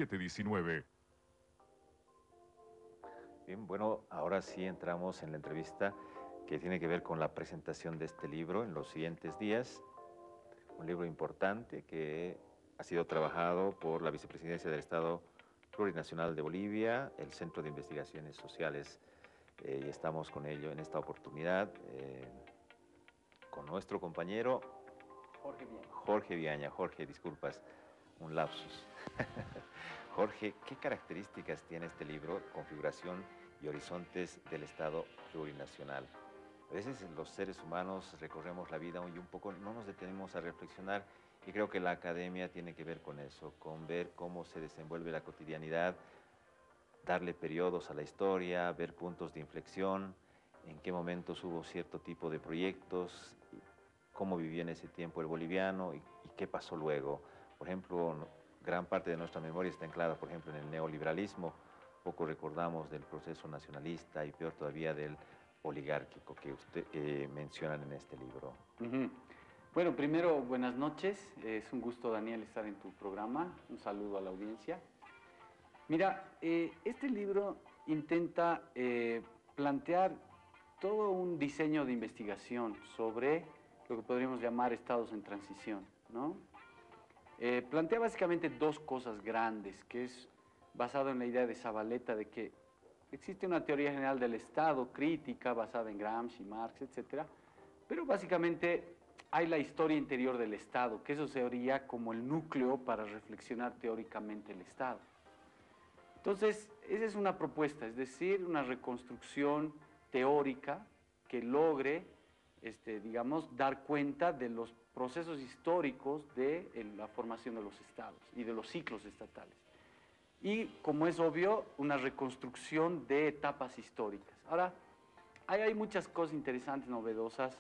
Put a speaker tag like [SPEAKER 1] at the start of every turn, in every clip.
[SPEAKER 1] 719.
[SPEAKER 2] Bien, bueno, ahora sí entramos en la entrevista que tiene que ver con la presentación de este libro en los siguientes días. Un libro importante que ha sido trabajado por la Vicepresidencia del Estado Plurinacional de Bolivia, el Centro de Investigaciones Sociales, y estamos con ello en esta oportunidad con nuestro compañero Jorge Viaña. Jorge, disculpas, un lapsus. Jorge, ¿qué características tiene este libro, Configuración y Horizontes del Estado Plurinacional? A veces los seres humanos recorremos la vida y un poco no nos detenemos a reflexionar, y creo que la academia tiene que ver con eso, con ver cómo se desenvuelve la cotidianidad, darle periodos a la historia, ver puntos de inflexión, en qué momentos hubo cierto tipo de proyectos, cómo vivió en ese tiempo el boliviano y qué pasó luego. Por ejemplo, gran parte de nuestra memoria está anclada, por ejemplo, en el neoliberalismo. Poco recordamos del proceso nacionalista y peor todavía del oligárquico que usted mencionan en este libro.
[SPEAKER 3] Bueno, primero, buenas noches. Es un gusto, Daniel, estar en tu programa. Un saludo a la audiencia. Mira, este libro intenta plantear todo un diseño de investigación sobre lo que podríamos llamar estados en transición, ¿no? Plantea básicamente dos cosas grandes, que es basado en la idea de Zavaleta de que existe una teoría general del Estado crítica basada en Gramsci, Marx, etc. Pero básicamente hay la historia interior del Estado, que eso sería como el núcleo para reflexionar teóricamente el Estado. Entonces, esa es una propuesta, es decir, una reconstrucción teórica que logre, digamos, dar cuenta de los procesos históricos de la formación de los estados y de los ciclos estatales. Y, como es obvio, una reconstrucción de etapas históricas. Ahora, hay muchas cosas interesantes, novedosas.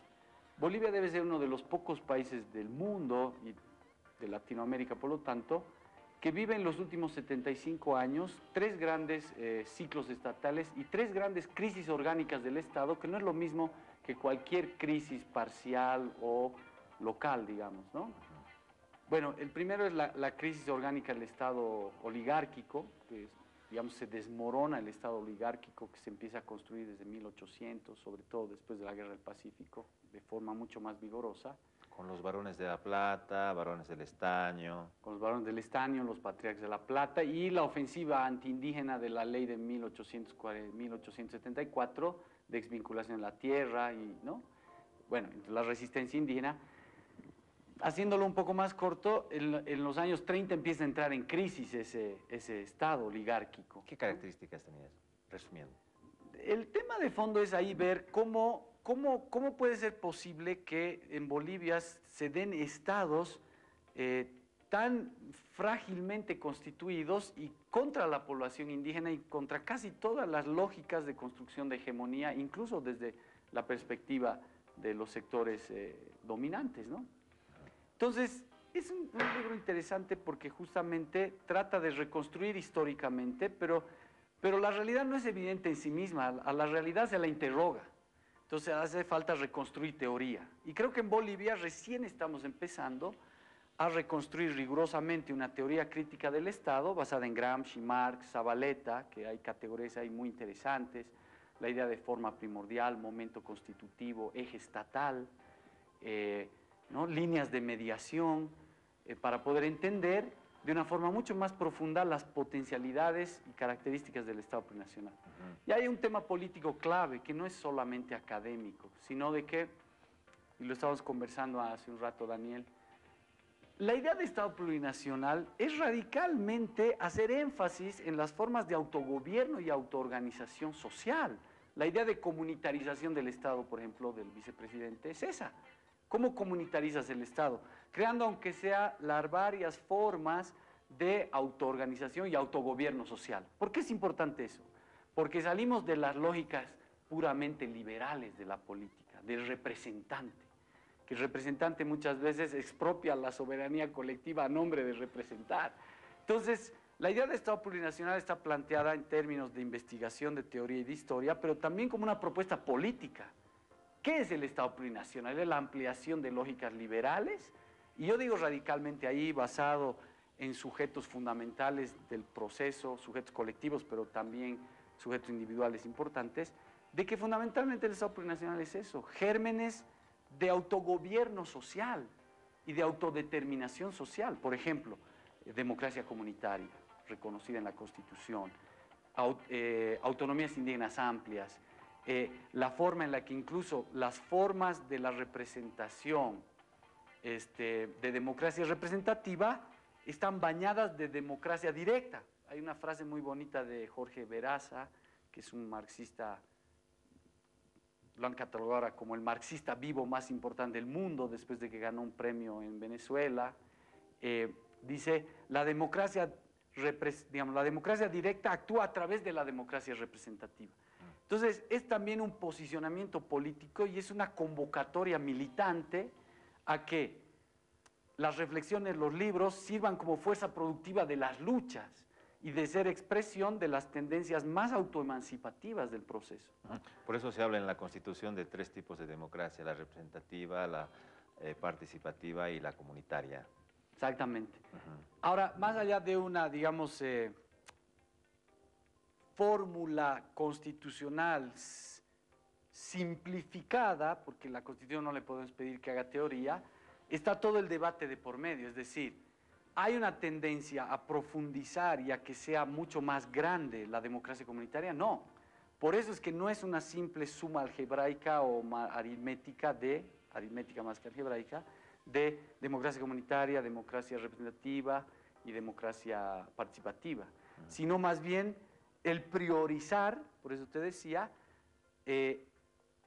[SPEAKER 3] Bolivia debe ser uno de los pocos países del mundo y de Latinoamérica, por lo tanto, que vive en los últimos 75 años tres grandes ciclos estatales y tres grandes crisis orgánicas del Estado, que no es lo mismo que cualquier crisis parcial o local, digamos, ¿no? Bueno, el primero es la crisis orgánica del Estado oligárquico, que digamos, se desmorona el Estado oligárquico que se empieza a construir desde 1800, sobre todo después de la Guerra del Pacífico, de forma mucho más vigorosa.
[SPEAKER 2] Con los varones de La Plata, varones del Estaño.
[SPEAKER 3] Con los varones del Estaño, los patriarcas de La Plata y la ofensiva antiindígena de la ley de 1874 de exvinculación de la tierra y, ¿no? Bueno, la resistencia indígena. Haciéndolo un poco más corto, en los años 30 empieza a entrar en crisis ese Estado oligárquico.
[SPEAKER 2] ¿Qué características tenía eso? Resumiendo.
[SPEAKER 3] El tema de fondo es ahí ver cómo puede ser posible que en Bolivia se den estados tan frágilmente constituidos y contra la población indígena y contra casi todas las lógicas de construcción de hegemonía, incluso desde la perspectiva de los sectores dominantes, ¿no? Entonces, es un libro interesante porque justamente trata de reconstruir históricamente, pero la realidad no es evidente en sí misma, a la realidad se la interroga. Entonces hace falta reconstruir teoría. Y creo que en Bolivia recién estamos empezando a reconstruir rigurosamente una teoría crítica del Estado basada en Gramsci, Marx, Zavaleta, que hay categorías ahí muy interesantes, la idea de forma primordial, momento constitutivo, eje estatal, ¿no? Líneas de mediación, para poder entender de una forma mucho más profunda las potencialidades y características del Estado plurinacional. Y hay un tema político clave que no es solamente académico, sino de que, y lo estábamos conversando hace un rato, Daniel, la idea de Estado plurinacional es radicalmente hacer énfasis en las formas de autogobierno y autoorganización social. La idea de comunitarización del Estado, por ejemplo, del vicepresidente es esa. ¿Cómo comunitarizas el Estado? Creando, aunque sea, las varias formas de autoorganización y autogobierno social. ¿Por qué es importante eso? Porque salimos de las lógicas puramente liberales de la política, del representante, que el representante muchas veces expropia la soberanía colectiva a nombre de representar. Entonces, la idea de Estado plurinacional está planteada en términos de investigación, de teoría y de historia, pero también como una propuesta política. ¿Qué es el Estado plurinacional? Es la ampliación de lógicas liberales, y yo digo radicalmente ahí, basado en sujetos fundamentales del proceso, sujetos colectivos, pero también sujetos individuales importantes, de que fundamentalmente el Estado plurinacional es eso, gérmenes de autogobierno social y de autodeterminación social. Por ejemplo, democracia comunitaria, reconocida en la Constitución, autonomías indígenas amplias, la forma en la que incluso las formas de la representación de democracia representativa están bañadas de democracia directa. Hay una frase muy bonita de Jorge Veraza, que es un marxista, lo han catalogado ahora como el marxista vivo más importante del mundo después de que ganó un premio en Venezuela. Dice, la democracia directa actúa a través de la democracia representativa. Entonces, es también un posicionamiento político y es una convocatoria militante a que las reflexiones, los libros, sirvan como fuerza productiva de las luchas y de ser expresión de las tendencias más autoemancipativas del proceso.
[SPEAKER 2] Por eso se habla en la Constitución de 3 tipos de democracia, la representativa, la participativa y la comunitaria.
[SPEAKER 3] Exactamente. Ahora, más allá de una, digamos, fórmula constitucional simplificada, porque la Constitución no le podemos pedir que haga teoría, está todo el debate de por medio, es decir, ¿hay una tendencia a profundizar y a que sea mucho más grande la democracia comunitaria? No. Por eso es que no es una simple suma algebraica o aritmética más que algebraica, de democracia comunitaria, democracia representativa y democracia participativa, sino más bien el priorizar, por eso te decía,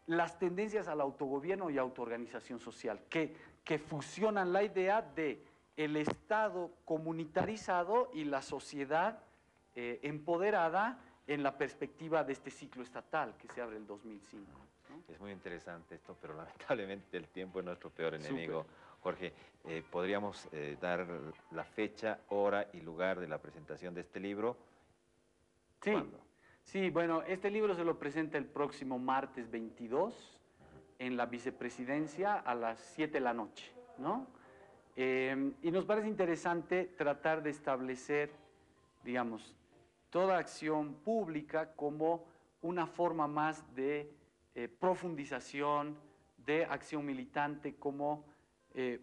[SPEAKER 3] las tendencias al autogobierno y autoorganización social, que fusionan la idea de el Estado comunitarizado y la sociedad empoderada en la perspectiva de este ciclo estatal que se abre el 2005. ¿No?
[SPEAKER 2] Es muy interesante esto, pero lamentablemente el tiempo es nuestro peor enemigo. Súper. Jorge, ¿podríamos dar la fecha, hora y lugar de la presentación de este libro?
[SPEAKER 3] Sí.
[SPEAKER 2] ¿Cuándo?
[SPEAKER 3] Sí, bueno, este libro se lo presenta el próximo martes 22 en la vicepresidencia a las 7 de la noche, ¿no? Y nos parece interesante tratar de establecer, digamos, toda acción pública como una forma más de profundización, de acción militante, como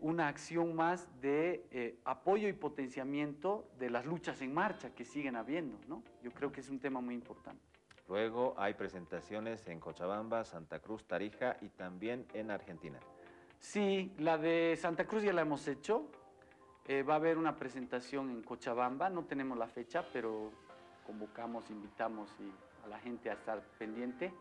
[SPEAKER 3] una acción más de apoyo y potenciamiento de las luchas en marcha que siguen habiendo, ¿no? Yo creo que es un tema muy importante.
[SPEAKER 2] Luego hay presentaciones en Cochabamba, Santa Cruz, Tarija y también en Argentina.
[SPEAKER 3] Sí, la de Santa Cruz ya la hemos hecho. Va a haber una presentación en Cochabamba, no tenemos la fecha, pero convocamos, invitamos a la gente a estar pendiente.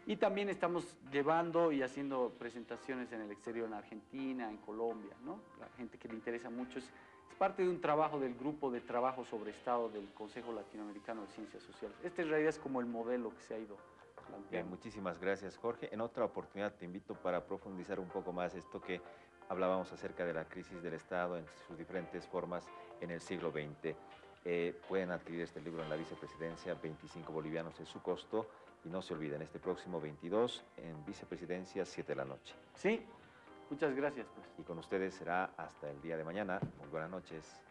[SPEAKER 3] Y también estamos llevando y haciendo presentaciones en el exterior, en Argentina, en Colombia, ¿no? La gente que le interesa mucho es parte de un trabajo del grupo de trabajo sobre Estado del Consejo Latinoamericano de Ciencias Sociales. Este en realidad es como el modelo que se ha ido planteando.
[SPEAKER 2] Bien, muchísimas gracias, Jorge. En otra oportunidad te invito para profundizar un poco más esto que hablábamos acerca de la crisis del Estado en sus diferentes formas en el siglo XX. Pueden adquirir este libro en la vicepresidencia, 25 bolivianos es su costo. Y no se olviden, este próximo 22 en vicepresidencia, 7 de la noche.
[SPEAKER 3] Sí, muchas gracias. Pues.
[SPEAKER 2] Y con ustedes será hasta el día de mañana. Muy buenas noches.